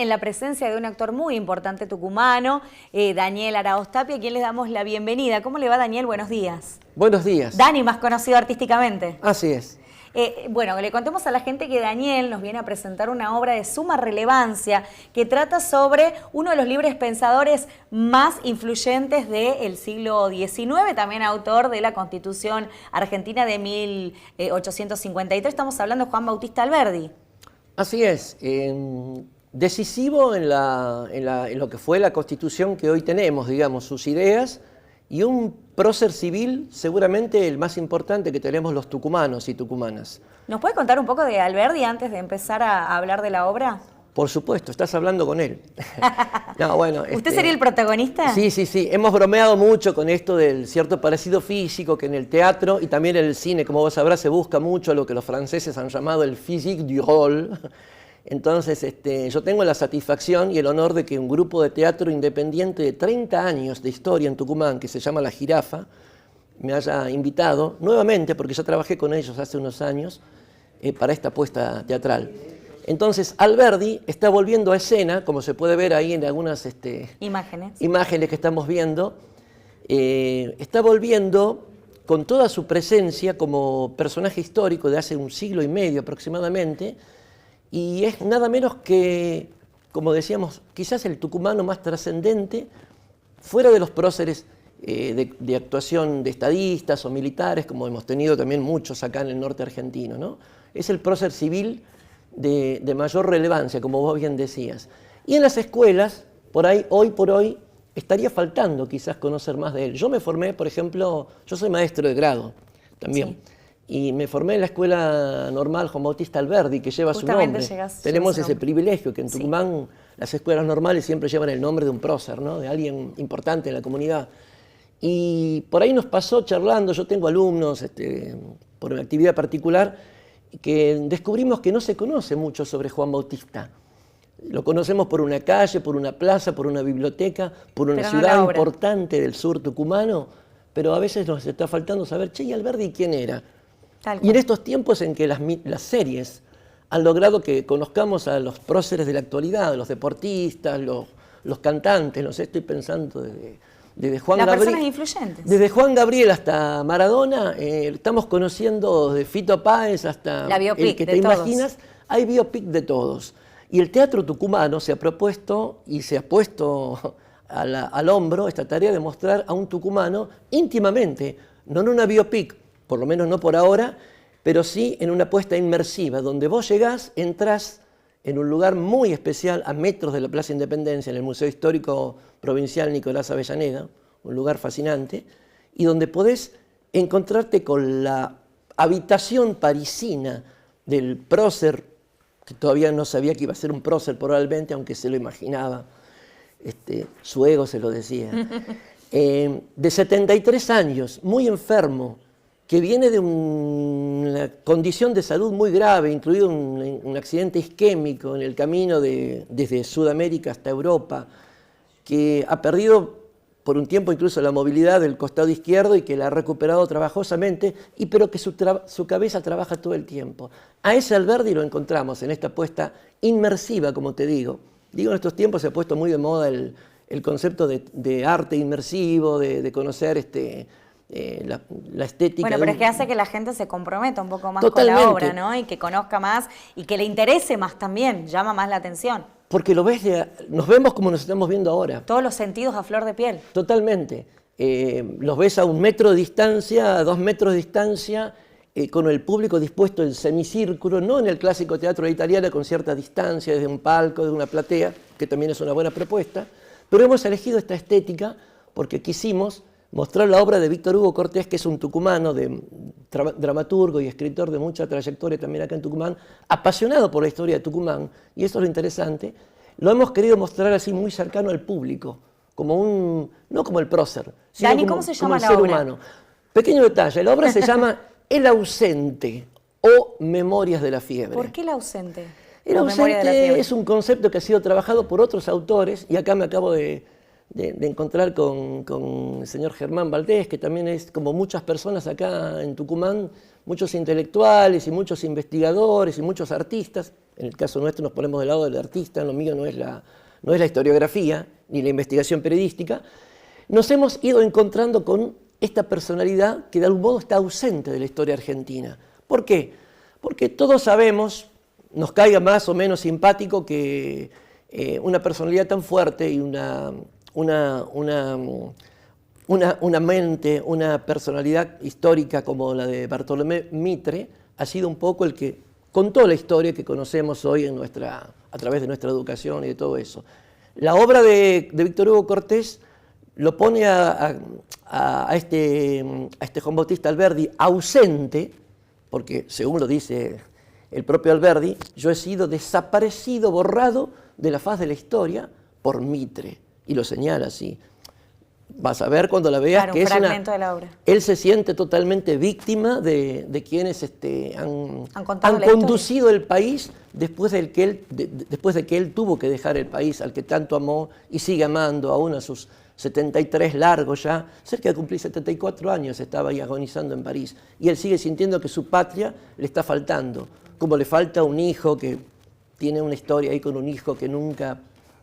en la presencia de un actor muy importante tucumano, Daniel Araoz Tapia, a quien le damos la bienvenida. ¿Cómo le va, Daniel? Buenos días. Buenos días. Dani, más conocido artísticamente. Así es. Bueno, le contemos a la gente que Daniel nos viene a presentar una obra de suma relevancia que trata sobre uno de los libres pensadores más influyentes del siglo XIX, también autor de la Constitución Argentina de 1853. Estamos hablando de Juan Bautista Alberdi. Así es. Decisivo en lo que fue la Constitución que hoy tenemos, digamos, sus ideas, y un prócer civil seguramente el más importante que tenemos los tucumanos y tucumanas. ¿Nos puede contar un poco de Alberdi antes de empezar a hablar de la obra? Por supuesto, estás hablando con él. No, bueno, ¿Usted sería el protagonista? Sí, sí, sí. Hemos bromeado mucho con esto del cierto parecido físico que en el teatro y también en el cine, como vos sabrás, se busca mucho lo que los franceses han llamado el physique du rôle. Entonces, yo tengo la satisfacción y el honor de que un grupo de teatro independiente de 30 años de historia en Tucumán, que se llama La Jirafa, me haya invitado nuevamente, porque ya trabajé con ellos hace unos años, para esta apuesta teatral. Entonces, Alberdi está volviendo a escena, como se puede ver ahí en algunas imágenes que estamos viendo, está volviendo con toda su presencia como personaje histórico de hace un siglo y medio aproximadamente, y es nada menos que, como decíamos, quizás el tucumano más trascendente, fuera de los próceres de actuación de estadistas o militares, como hemos tenido también muchos acá en el norte argentino, ¿no? Es el prócer civil de mayor relevancia, como vos bien decías. Y en las escuelas, por ahí, hoy por hoy, estaría faltando quizás conocer más de él. Yo me formé, por ejemplo, yo soy maestro de grado también. Sí. Y me formé en la Escuela Normal Juan Bautista Alberdi, que lleva su nombre. Tenemos ese privilegio, que en Tucumán las escuelas normales siempre llevan el nombre de un prócer, ¿no? De alguien importante en la comunidad. Y por ahí nos pasó charlando, yo tengo alumnos por una actividad particular, que descubrimos que no se conoce mucho sobre Juan Bautista. Lo conocemos por una calle, por una plaza, por una biblioteca, por una ciudad importante del sur tucumano, pero a veces nos está faltando saber, che, ¿y Alberdi quién era? Y en estos tiempos en que las series han logrado que conozcamos a los próceres de la actualidad, los deportistas, los cantantes, no sé, estoy pensando desde Juan Gabriel. Las personas influyentes. Desde Juan Gabriel hasta Maradona, estamos conociendo de Fito Páez hasta la biopic el que te imaginas, hay biopic de todos. Y el teatro tucumano se ha propuesto y se ha puesto al hombro esta tarea de mostrar a un tucumano íntimamente, no en una biopic, por lo menos no por ahora, pero sí en una apuesta inmersiva, donde vos llegás, entrás en un lugar muy especial a metros de la Plaza Independencia, en el Museo Histórico Provincial Nicolás Avellaneda, un lugar fascinante, y donde podés encontrarte con la habitación parisina del prócer, que todavía no sabía que iba a ser un prócer probablemente, aunque se lo imaginaba, su ego se lo decía, de 73 años, muy enfermo, que viene de una condición de salud muy grave, incluido un accidente isquémico en el camino desde Sudamérica hasta Europa, que ha perdido por un tiempo incluso la movilidad del costado izquierdo y que la ha recuperado trabajosamente, pero que su cabeza trabaja todo el tiempo. A ese Alberdi lo encontramos en esta apuesta inmersiva, como te digo. Digo, en estos tiempos se ha puesto muy de moda el concepto de arte inmersivo, de conocer la estética. Bueno, pero es que hace que la gente se comprometa un poco más con la obra, ¿no? Y que conozca más y que le interese más también, llama más la atención. Porque nos vemos como nos estamos viendo ahora. Todos los sentidos a flor de piel. Totalmente. Los ves a 1 metro de distancia, a 2 metros de distancia, con el público dispuesto en semicírculo, no en el clásico teatro italiano con cierta distancia, desde un palco, desde una platea, que también es una buena propuesta, pero hemos elegido esta estética porque quisimos mostrar la obra de Víctor Hugo Cortés, que es un tucumano, dramaturgo y escritor de mucha trayectoria también acá en Tucumán, apasionado por la historia de Tucumán, y esto es lo interesante, lo hemos querido mostrar así muy cercano al público, no como el prócer, sino Dani, ¿cómo se llama el ser obra? Humano. Pequeño detalle, la obra se llama El ausente o Memorias de la fiebre. ¿Por qué el ausente? El ausente es un concepto que ha sido trabajado por otros autores, y acá me acabo de encontrar con el señor Germán Valdés, que también es, como muchas personas acá en Tucumán, muchos intelectuales y muchos investigadores y muchos artistas, en el caso nuestro nos ponemos del lado del artista, lo mío no es la historiografía ni la investigación periodística, nos hemos ido encontrando con esta personalidad que de algún modo está ausente de la historia argentina. ¿Por qué? Porque todos sabemos, nos caiga más o menos simpático que una personalidad tan fuerte y una mente, una personalidad histórica como la de Bartolomé Mitre ha sido un poco el que contó la historia que conocemos hoy a través de nuestra educación y de todo eso. La obra de Víctor Hugo Cortés lo pone a este Juan Bautista Alberdi ausente, porque según lo dice el propio Alberdi, yo he sido desaparecido, borrado de la faz de la historia por Mitre, y lo señala así. Vas a ver cuando la veas, claro, que es fragmento de la obra. Él se siente totalmente víctima de quienes han conducido el país después de que él tuvo que dejar el país al que tanto amó y sigue amando aún a sus 73 largos ya, cerca de cumplir 74 años estaba ahí agonizando en París, y él sigue sintiendo que su patria le está faltando, como le falta un hijo, que tiene una historia ahí con un hijo que nunca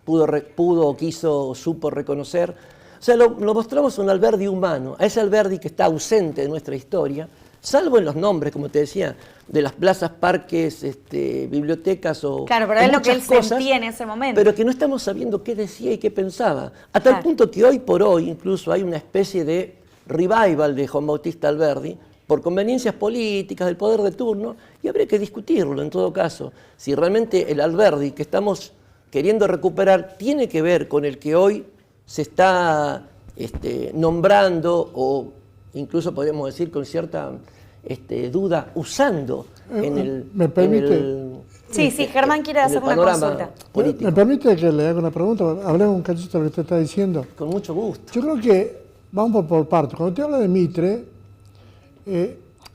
pudo o quiso o supo reconocer. O sea, lo mostramos un Alberdi humano, a ese Alberdi que está ausente de nuestra historia, salvo en los nombres, como te decía, de las plazas, parques, bibliotecas o claro, pero es lo que él sentía en ese momento. Pero que no estamos sabiendo qué decía y qué pensaba. A tal punto que hoy por hoy incluso hay una especie de revival de Juan Bautista Alberdi por conveniencias políticas del poder de turno, y habría que discutirlo en todo caso, si realmente el Alberdi que estamos queriendo recuperar tiene que ver con el que hoy se está nombrando, o incluso podríamos decir con cierta duda, usando en el... ¿Me permite? Sí, Germán quiere hacer una consulta. Político. ¿Me permite que le haga una pregunta? Hablemos un cachito de lo que usted está diciendo. Con mucho gusto. Yo creo que vamos por partes. Cuando usted habla de Mitre,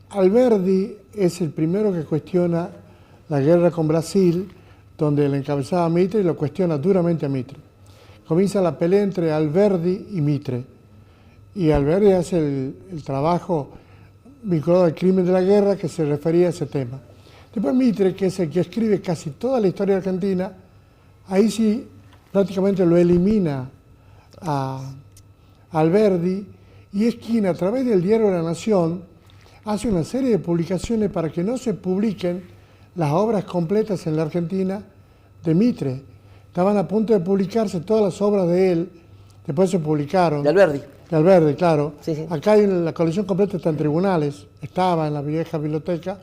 Alberdi es el primero que cuestiona la guerra con Brasil, donde le encabezaba a Mitre y lo cuestiona duramente a Mitre. Comienza la pelea entre Alberdi y Mitre. Y Alberdi hace el trabajo vinculado al crimen de la guerra que se refería a ese tema. Después Mitre, que es el que escribe casi toda la historia argentina, ahí sí prácticamente lo elimina a Alberdi, y es quien a través del diario La Nación hace una serie de publicaciones para que no se publiquen las obras completas en la Argentina de Mitre. Estaban a punto de publicarse todas las obras de él, después se publicaron. De Alberdi. De Alberdi, claro. Sí, sí. Acá hay la colección completa, está en tribunales, estaba en la vieja biblioteca,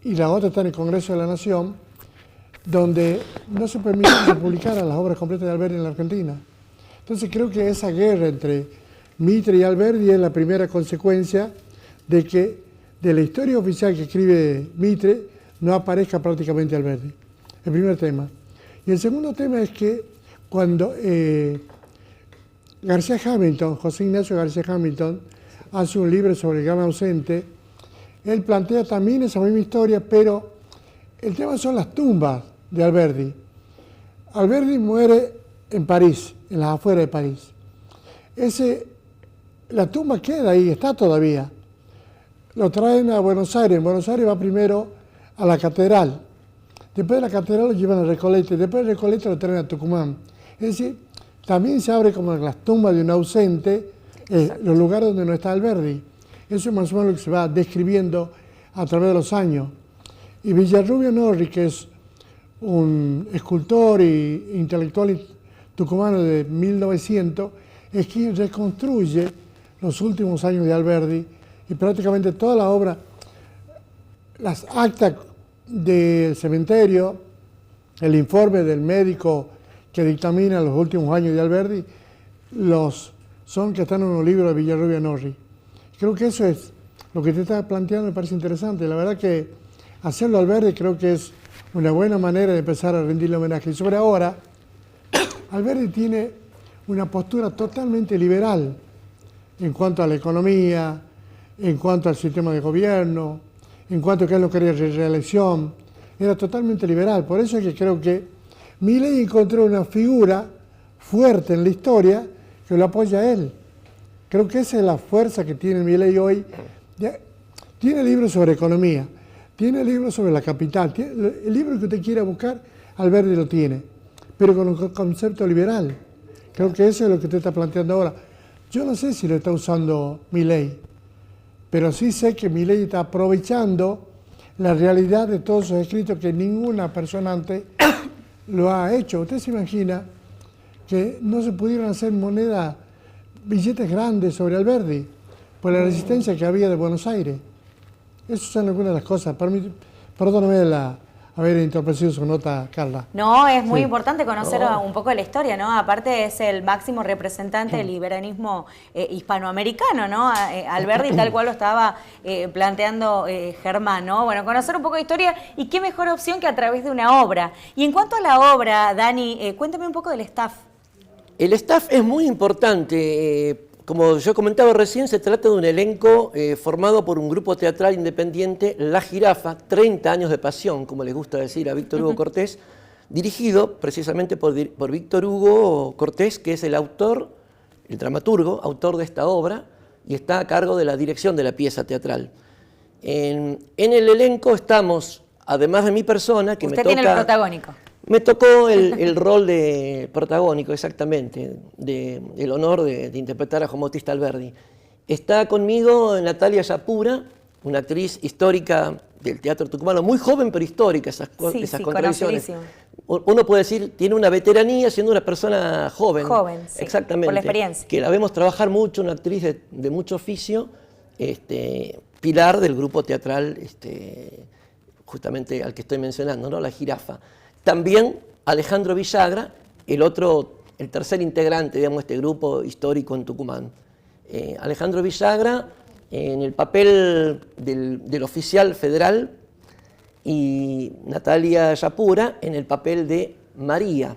y la otra está en el Congreso de la Nación, donde no se permitió que se publicaran las obras completas de Alberdi en la Argentina. Entonces creo que esa guerra entre Mitre y Alberdi es la primera consecuencia de que de la historia oficial que escribe Mitre no aparezca prácticamente Alberdi. El primer tema. Y el segundo tema es que cuando García Hamilton, José Ignacio García Hamilton, hace un libro sobre el gran ausente, él plantea también esa misma historia, pero el tema son las tumbas de Alberdi. Alberdi muere en París, en las afueras de París. La tumba queda ahí, está todavía. Lo traen a Buenos Aires. En Buenos Aires va primero a la catedral. Después de la catedral lo llevan a Recoleta. Y después de Recoleta lo traen a Tucumán. Es decir, también se abre como las tumbas de un ausente, los lugares donde no está Alberdi. Eso es más o menos lo que se va describiendo a través de los años. Y Villarrubio Norri, que es un escultor e intelectual tucumano de 1900, es quien reconstruye los últimos años de Alberdi, y prácticamente toda la obra, las actas del cementerio, el informe del médico que dictamina los últimos años de Alberdi, son que están en un libro de Villarrubio Norri. Creo que eso es lo que te está planteando, me parece interesante. La verdad que hacerlo a Alberdi creo que es una buena manera de empezar a rendirle homenaje. Y sobre ahora, Alberdi tiene una postura totalmente liberal en cuanto a la economía, en cuanto al sistema de gobierno, en cuanto a que él no quería reelección. Era totalmente liberal. Por eso es que creo que Milei encontró una figura fuerte en la historia que lo apoya a él. Creo que esa es la fuerza que tiene Milei hoy. Tiene libros sobre economía, tiene libros sobre la capital. El libro que usted quiera buscar, Alberdi lo tiene, pero con un concepto liberal. Creo que eso es lo que usted está planteando ahora. Yo no sé si lo está usando Milei, pero sí sé que Milei está aprovechando la realidad de todos esos escritos que ninguna persona antes lo ha hecho. Usted se imagina que no se pudieron hacer moneda, billetes grandes sobre Alberdi, por la resistencia que había de Buenos Aires. Esas son algunas de las cosas. Perdóname haber interrumpido su nota, Carla. No, es muy importante conocer un poco la historia, ¿no? Aparte es el máximo representante del liberalismo hispanoamericano, ¿no? Alberdi, tal cual lo estaba planteando Germán, ¿no? Bueno, conocer un poco de historia y qué mejor opción que a través de una obra. Y en cuanto a la obra, Dani, cuéntame un poco del staff. El staff es muy importante. Como yo comentaba recién, se trata de un elenco formado por un grupo teatral independiente, La Jirafa, 30 años de pasión, como les gusta decir a Víctor Hugo Cortés, dirigido precisamente por Víctor Hugo Cortés, que es el autor, el dramaturgo, autor de esta obra, y está a cargo de la dirección de la pieza teatral. En el elenco estamos, además de mi persona, que Usted tiene el protagónico. Me tocó el rol de protagónico, exactamente, el honor de interpretar a Juan Bautista Alberdi. Está conmigo Natalia Yapura, una actriz histórica del teatro tucumano, muy joven pero histórica, esas contradicciones. Uno puede decir, tiene una veteranía siendo una persona joven. Joven, sí, exactamente, por la experiencia. Que la vemos trabajar mucho, una actriz de mucho oficio, pilar del grupo teatral justamente al que estoy mencionando, ¿no? La Jirafa. También Alejandro Villagra, el tercer integrante, digamos, de este grupo histórico en Tucumán. Alejandro Villagra en el papel del oficial federal y Natalia Yapura en el papel de María,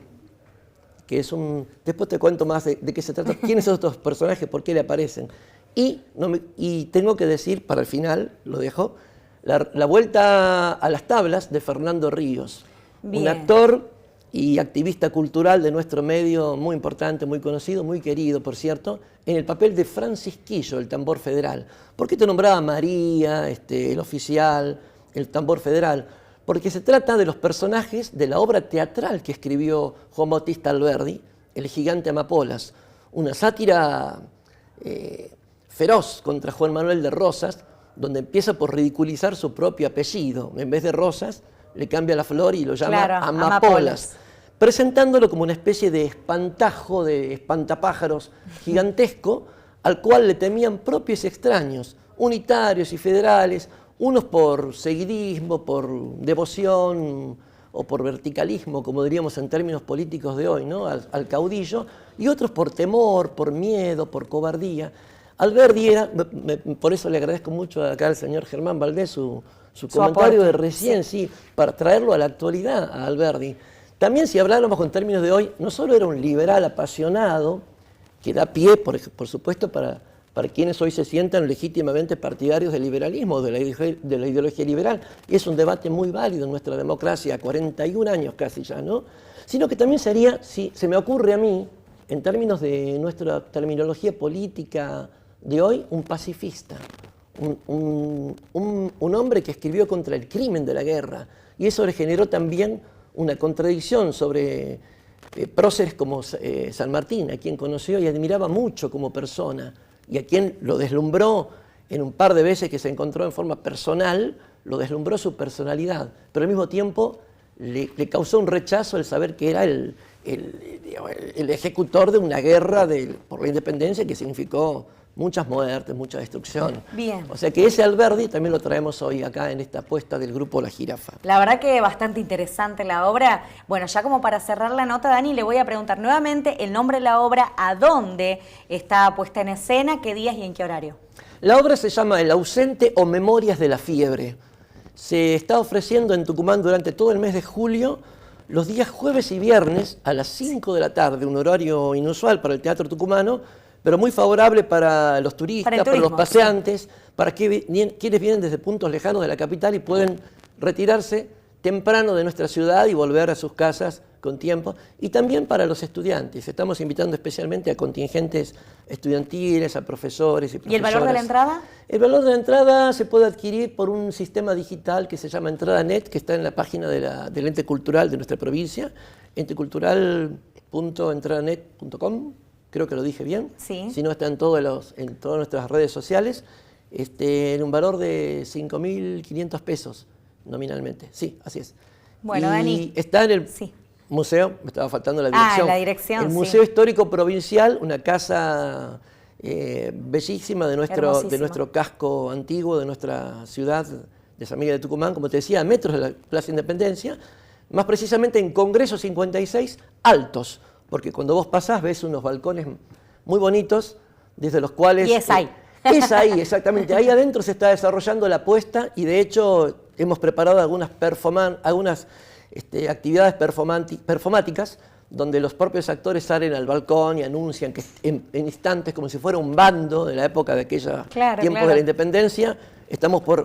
que es después te cuento más de qué se trata, quiénes son estos personajes, por qué le aparecen. Y tengo que decir, para el final, lo dejo, la vuelta a las tablas de Fernando Ríos. Bien. Un actor y activista cultural de nuestro medio muy importante, muy conocido, muy querido, por cierto, en el papel de Francisquillo, el tambor federal. ¿Por qué te nombraba María, el oficial, el tambor federal? Porque se trata de los personajes de la obra teatral que escribió Juan Bautista Alberdi, El gigante Amapolas, una sátira feroz contra Juan Manuel de Rosas, donde empieza por ridiculizar su propio apellido. En vez de Rosas, le cambia la flor y lo llama Amapolas, presentándolo como una especie de espantajo, de espantapájaros gigantesco, al cual le temían propios y extraños, unitarios y federales, unos por seguidismo, por devoción o por verticalismo, como diríamos en términos políticos de hoy, ¿no? al caudillo, y otros por temor, por miedo, por cobardía. Alberdi era, por eso le agradezco mucho acá al señor Germán Valdés su comentario aporte. de recién, sí, para traerlo a la actualidad a Alberdi. También si habláramos con términos de hoy, no solo era un liberal apasionado, que da pie, por supuesto, para quienes hoy se sientan legítimamente partidarios del liberalismo, de la ideología liberal, y es un debate muy válido en nuestra democracia, 41 años casi ya, ¿no? Sino que también sería, si se me ocurre a mí, en términos de nuestra terminología política de hoy, un pacifista. Un hombre que escribió contra el crimen de la guerra, y eso le generó también una contradicción sobre próceres como San Martín, a quien conoció y admiraba mucho como persona, y a quien lo deslumbró en un par de veces que se encontró en forma personal, lo deslumbró su personalidad, pero al mismo tiempo le causó un rechazo el saber que era el ejecutor de una guerra por la independencia que significó muchas muertes, mucha destrucción. Bien. O sea que ese Alberdi también lo traemos hoy acá en esta apuesta del grupo La Jirafa. La verdad que bastante interesante la obra. Bueno, ya como para cerrar la nota, Dani, le voy a preguntar nuevamente el nombre de la obra, a dónde está puesta en escena, qué días y en qué horario. La obra se llama El ausente o Memorias de la fiebre. Se está ofreciendo en Tucumán durante todo el mes de julio, los días jueves y viernes a las 5 de la tarde, un horario inusual para el teatro tucumano, pero muy favorable para los turistas, para los paseantes, para quienes vienen desde puntos lejanos de la capital y pueden retirarse temprano de nuestra ciudad y volver a sus casas con tiempo, y también para los estudiantes. Estamos invitando especialmente a contingentes estudiantiles, a profesores y profesoras. ¿Y el valor de la entrada? El valor de la entrada se puede adquirir por un sistema digital que se llama EntradaNet, que está en la página del ente cultural de nuestra provincia, entecultural.entradanet.com, creo que lo dije bien. Sí. Si no, está en todas nuestras redes sociales, en un valor de 5.500 pesos nominalmente. Sí, así es. Bueno, y Dani. Está en el Sí. museo, me estaba faltando la dirección. La dirección, el sí. Museo Histórico Provincial, una casa bellísima de nuestro casco antiguo, de nuestra ciudad de San Miguel de Tucumán, como te decía, a metros de la Plaza Independencia, más precisamente en Congreso 56, altos, porque cuando vos pasás ves unos balcones muy bonitos, desde los cuales... Y es ahí. Es ahí, exactamente. Ahí adentro se está desarrollando la puesta y de hecho hemos preparado algunas actividades performáticas donde los propios actores salen al balcón y anuncian que en instantes, como si fuera un bando de la época de aquella tiempos de la independencia,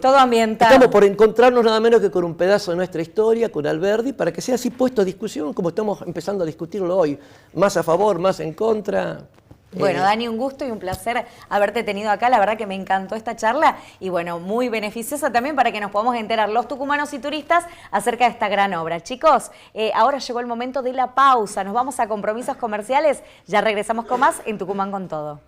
todo ambientado. Estamos por encontrarnos nada menos que con un pedazo de nuestra historia, con Alberdi, para que sea así puesto a discusión como estamos empezando a discutirlo hoy, más a favor, más en contra. Bueno, Dani, un gusto y un placer haberte tenido acá. La verdad que me encantó esta charla y bueno, muy beneficiosa también para que nos podamos enterar los tucumanos y turistas acerca de esta gran obra. Chicos, ahora llegó el momento de la pausa. Nos vamos a compromisos comerciales. Ya regresamos con más en Tucumán con Todo.